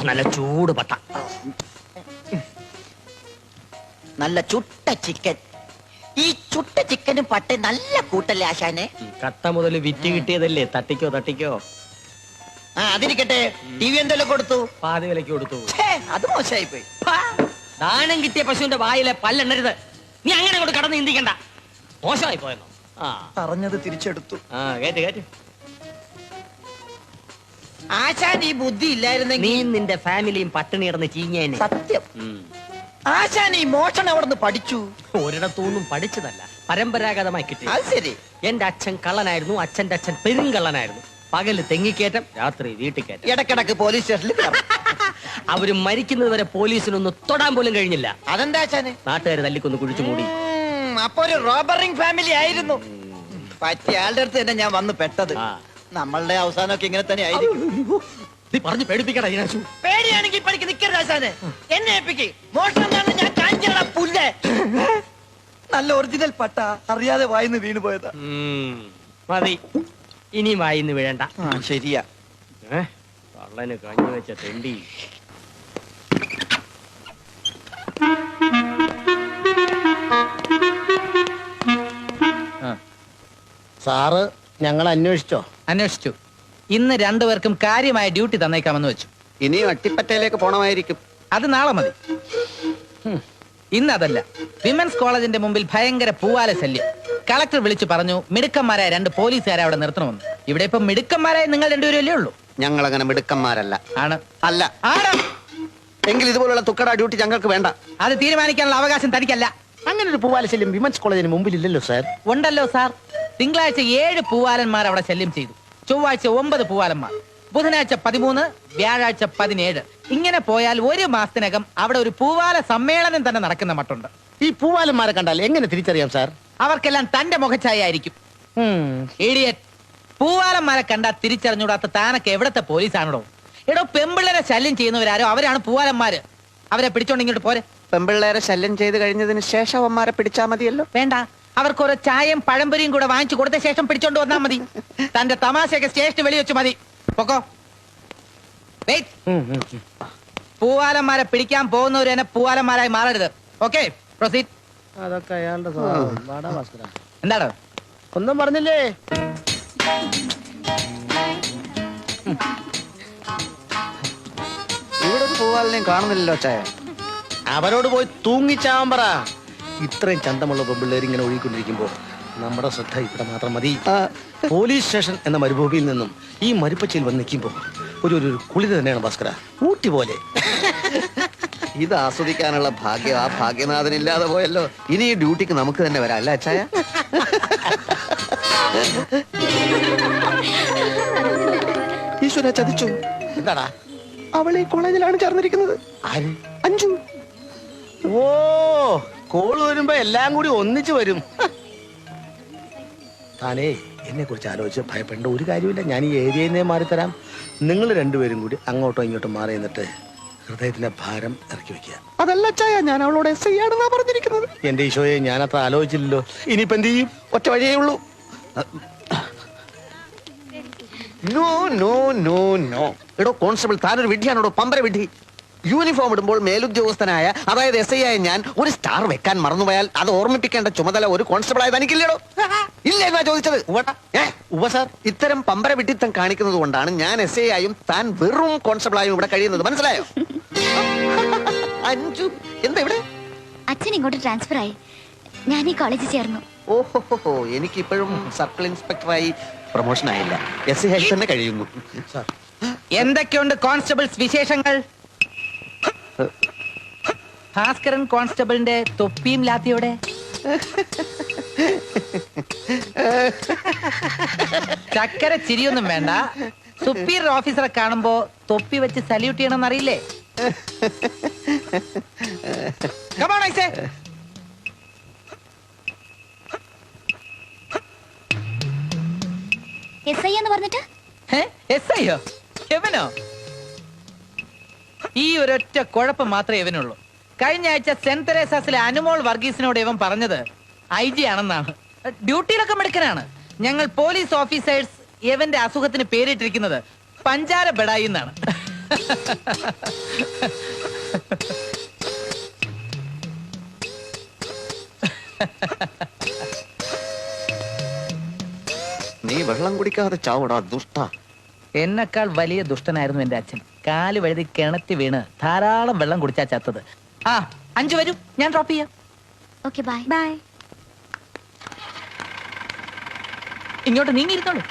നല്ല ചൂട് പട്ട, നല്ല ചുട്ട ചിക്കൻ. ഈ ചുട്ട ചിക്കനും പട്ട നല്ല കൂട്ടല്ലേ ആശാനെ? കട്ട മുതൽ വിറ്റ് കിട്ടിയതല്ലേ, തട്ടിക്കോ തട്ടിക്കോ. ആ അതിരിക്കട്ടെ, ടി വി എന്തെല്ലാം കൊടുത്തു? പാതി വിലക്ക് കൊടുത്തു. അത് മോശമായി പോയി. ദാനം കിട്ടിയ പശുവിന്റെ വായിലെ പല്ലെണ്ണരുത്. നീ അങ്ങനെ കൊണ്ട് കടന്ന് ചിന്തിക്കണ്ട. മോശമായി പോയെന്നോ? പറഞ്ഞത് തിരിച്ചെടുത്തു. കേറ്റ് കേറ്റ്. ആശാൻ ഈ ബുദ്ധി ഇല്ലായിരുന്നെങ്കിൽ നീ നിന്റെ ഫാമിലിയും പട്ടിണി കിടന്ന് ചീഞ്ഞേനെ. സത്യം. ആശാൻ ഈ മോഷണം അവിടുന്ന് പഠിച്ചു? ഒരിടത്തൊന്നും പഠിച്ചതല്ല, പരമ്പരാഗതമായി കിട്ടി. അത് ശരി. എന്റെ അച്ഛൻ കള്ളനായിരുന്നു, അച്ഛന്റെ അച്ഛൻ പെരുങ്കള്ളനായിരുന്നു. പകല് തെങ്ങിക്കേറ്റം, രാത്രി വീട്ടിൽ കയറ്റം. ഇടക്കിടക്ക് പോലീസ് സ്റ്റേഷനിൽ അവര് മരിക്കുന്നത് വരെ പോലീസിനൊന്ന് തൊടാൻ പോലും കഴിഞ്ഞില്ല. അതെന്താ ആശാനെ? നാട്ടുകാർ തല്ലിക്കൊന്ന് കുഴിച്ചു മൂടി. അപ്പൊ ഒരു റോബറിംഗ് ഫാമിലി ആയിരുന്നു. പറ്റിയ ആളുടെ അടുത്ത് തന്നെ ഞാൻ വന്ന് പെട്ടത്. നമ്മളുടെ അവസാനമൊക്കെ ഇങ്ങനെ തന്നെ ആയിരിക്കും. നീ പറഞ്ഞു പേടിപ്പിക്കടാ. പേടിയാണെങ്കിൽ പഠിക്ക് നിൽക്കരുത് ആശാനെ. എന്നെ ഏൽപ്പിക്ക്. മോഷണം ഞാൻ കാഞ്ചിറ പുല്ലേ. നല്ല ഒറിജിനൽ പട്ട അറിയാതെ വായിന്ന് വീണു പോയതാ. മതി, ഇനി വായിന്ന് വീഴണ്ട. ശരിയാ. കള്ളന് കഞ്ഞി വെച്ച തെണ്ടി. സാറ് ഞങ്ങൾ അന്വേഷിച്ചോ? അന്വേഷിച്ചു. ഇന്ന് രണ്ടുപേർക്കും കാര്യമായ ഡ്യൂട്ടി തന്നേക്കാമെന്ന് വെച്ചു. ഇനിയും അട്ടിപ്പറ്റയിലേക്ക് പോണമായിരിക്കും. അത് നാളെ മതി. ഇന്നതല്ല, വിമൻസ് കോളേജിന്റെ മുമ്പിൽ ഭയങ്കര പൂവാല ശല്യം. കളക്ടർ വിളിച്ചു പറഞ്ഞു മിടുക്കന്മാരായ 2 പോലീസുകാരെ അവിടെ നിർത്തണമെന്ന്. ഇവിടെ ഇപ്പൊ മിടുക്കന്മാരായ നിങ്ങൾ രണ്ടുപേരല്ലേ ഉള്ളൂ. ഞങ്ങൾ അങ്ങനെ മിടുക്കന്മാരല്ല. ആണ്. അല്ല. ആണ്. എങ്കിൽ ഇതുപോലുള്ള തുക്കട ഡ്യൂട്ടി ഞങ്ങൾക്ക് വേണ്ട. അത് തീരുമാനിക്കാനുള്ള അവകാശം തനിക്കല്ല. അങ്ങനെ ഒരു പൂവാല ശല്യം വിമൻസ് കോളേജിന് മുമ്പിലില്ലല്ലോ സാർ. ഉണ്ടല്ലോ സാർ. തിങ്കളാഴ്ച 7 പൂവാലന്മാർ അവിടെ ശല്യം ചെയ്തു. ചൊവ്വാഴ്ച 9 പൂവാലന്മാർ, ബുധനാഴ്ച 13, വ്യാഴാഴ്ച 17. ഇങ്ങനെ പോയാൽ 1 മാസത്തിനകം അവിടെ ഒരു പൂവാല സമ്മേളനം തന്നെ നടക്കുന്ന മട്ടുണ്ട്. ഈ പൂവാലന്മാരെ കണ്ടാൽ എങ്ങനെ തിരിച്ചറിയാം സാർ? അവർക്കെല്ലാം തന്റെ മുഖഛായ ആയിരിക്കും. ഇഡിയറ്റ്. പൂവാലന്മാരെ കണ്ടാൽ തിരിച്ചറിഞ്ഞൂടാത്ത താനൊക്കെ എവിടത്തെ പോലീസാണോ? എടോ, പെമ്പിള്ളേരെ ശല്യം ചെയ്യുന്നവരാരോ അവരാണ് പൂവാലന്മാര്. അവരെ പിടിച്ചോണ്ട് ഇങ്ങോട്ട് പോരെ. പെമ്പിള്ളേരെ ശല്യം ചെയ്ത് കഴിഞ്ഞതിന് ശേഷം അവന്മാരെ പിടിച്ചാ മതിയല്ലോ. വേണ്ട, അവർക്ക് ഒരു ചായയും പഴംപൊരിയും കൂടെ വാങ്ങിച്ചു കൊടുത്ത ശേഷം പിടിച്ചോണ്ട് വന്നാൽ മതി. തന്റെ തമാശയൊക്കെ സ്റ്റേഷന് വെളി വെച്ച് മതി. പൊക്കോ. പൂവാലന്മാരെ പിടിക്കാൻ പോകുന്നവര് തന്നെ പൂവാലന്മാരായി മാറരുത്. Okay, proceed. അതൊക്കെ അയാളുടെ എന്താണ്? ഒന്നും പറഞ്ഞില്ലേ? ഇവിടെ ഒരു പൂവാലിനെയും കാണുന്നില്ലല്ലോ ചായ. അവരോട് പോയി തൂങ്ങിച്ചാവാൻ പറ. ഇത്രയും ചന്തമുള്ള പെമ്പിള്ളേർ ഇങ്ങനെ ഒഴുകിക്കൊണ്ടിരിക്കുമ്പോ നമ്മുടെ ശ്രദ്ധ ഇവിടെ മാത്രം മതി. പോലീസ് സ്റ്റേഷൻ എന്ന മരുഭൂമിയിൽ നിന്നും ഈ മരുപ്പച്ചയിൽ വന്ന് നിൽക്കുമ്പോ ഒരു കുളിര് തന്നെയാണ് ഭാസ്കര, ഊട്ടി പോലെ. ഇത് ആസ്വദിക്കാനുള്ള ഭാഗ്യം ആ ഭാഗ്യനാഥനില്ലാതെ പോയല്ലോ. ഇനി ഈ ഡ്യൂട്ടിക്ക് നമുക്ക് തന്നെ വരാം, അല്ല അച്ചായ? ഈശ്വര ചതിച്ചു. എന്താടാ? അവൾ ഈ കോളേജിലാണ് ചേർന്നിരിക്കുന്നത്. ആര്? അഞ്ജു. ഓ, കോള് വരുമ്പോ എല്ലാം കൂടി ഒന്നിച്ചു വരും. താനേ എന്നെ കുറിച്ച് ആലോചിച്ച് ഭയപ്പെടേണ്ട ഒരു കാര്യമില്ല. ഞാൻ ഈ ഏരിയയിൽ നിന്നേ മാറിത്തരാം. നിങ്ങൾ രണ്ടുപേരും കൂടി അങ്ങോട്ടോ ഇങ്ങോട്ടോ മാറി എന്നിട്ട് ഹൃദയത്തിന്റെ ഭാരം ഇറക്കി വെക്കുക. അതല്ല ചായ, ഞാൻ അവളോട് എസ് ഐ ആണെന്നാ പറഞ്ഞിരിക്കുന്നത്. എന്റെ ഈശോയെ, ഞാൻ അത്ര ആലോചിച്ചില്ലല്ലോ. ഇനിയിപ്പോ എന്ത് ചെയ്യും? ഒറ്റ വഴിയേ ഉള്ളൂ. No no no no. എടോ കോൺസ്റ്റബിൾ, താനൊരു വിഡ്ഢിയാണോടോ, പമ്പര വിഡ്ഢി. യൂണിഫോം ഇടുമ്പോൾ മേലുദ്യോഗസ്ഥനായ, അതായത് എസ് ഐ ആയ ഞാൻ ഒരു സ്റ്റാർ വെക്കാൻ മറന്നുപോയാൽ അത് ഓർമ്മിപ്പിക്കേണ്ട ചുമതല ഒരു കോൺസ്റ്റബിൾ ആയത് എനിക്കില്ലടോ. ഇല്ല എന്നാ ചോദിച്ചത്. സാർ, ഇത്തരം പമ്പര വിഡ്ഢിത്തം കാണിക്കുന്നത് കൊണ്ടാണ് ഞാൻ എസ് ഐ ആയും താൻ വെറും കോൺസ്റ്റബിൾ ആയും ഇവിടെ കഴിയുന്നത്. മനസ്സിലായോ? അഞ്ജു, എന്താ ഇവിടെ? അച്ഛൻ ഇങ്ങോട്ട് ട്രാൻസ്ഫർ ആയി. ഞാൻ ഈ കോളേജിൽ ചേർന്നു. ഓഹോ, എനിക്കിപ്പോഴും സർക്കിൾ ഇൻസ്പെക്ടറായി പ്രൊമോഷൻ ആയില്ല. എസ് ഐ ആയി തന്നെ കഴിയുന്നു. എന്തൊക്കെയുണ്ട് കോൺസ്റ്റബിൾസ് വിശേഷങ്ങൾ? ഭാസ്കരൻ കോൺസ്റ്റബിളിന്റെ തൊപ്പിയും ലാത്തിയോടെ. ചക്കര ചിരിയൊന്നും വേണ്ട. സുപ്പീരിയർ ഓഫീസറെ കാണുമ്പോ തൊപ്പി വെച്ച് സല്യൂട്ട് ചെയ്യണമെന്ന് അറിയില്ലേ? ഈ ഒരൊറ്റ കുഴപ്പം മാത്രമേ ഇവനുള്ളൂ. കഴിഞ്ഞ ആഴ്ച സെന്റ് തെരേസാസിലെ അനുമോൾ വർഗീസിനോട് ഇവൻ പറഞ്ഞത് IG ആണെന്നാണ്. ഡ്യൂട്ടിയിലൊക്കെ മിടുക്കനാണ്. ഞങ്ങൾ പോലീസ് ഓഫീസേഴ്സ് ഇവന്റെ അസുഖത്തിന് പേരിട്ടിരിക്കുന്നത് പഞ്ചാര ബെടായി എന്നാണ്. നീ വെള്ളം കുടിക്കാതെ ചാവടാ ദുഷ്ട. എന്നെക്കാൾ വലിയ ദുഷ്ടനായിരുന്നു എന്റെ അച്ഛൻ. കാല് വഴുതി കിണറ്റി വീണ് ധാരാളം വെള്ളം കുടിച്ചാ ചത്തത്. ആ 5 വരൂ, ഞാൻ ഡ്രോപ്പ് ചെയ്യാം. Okay bye bye. ഇങ്ങോട്ട് നീങ്ങിയിരുന്നോളൂ.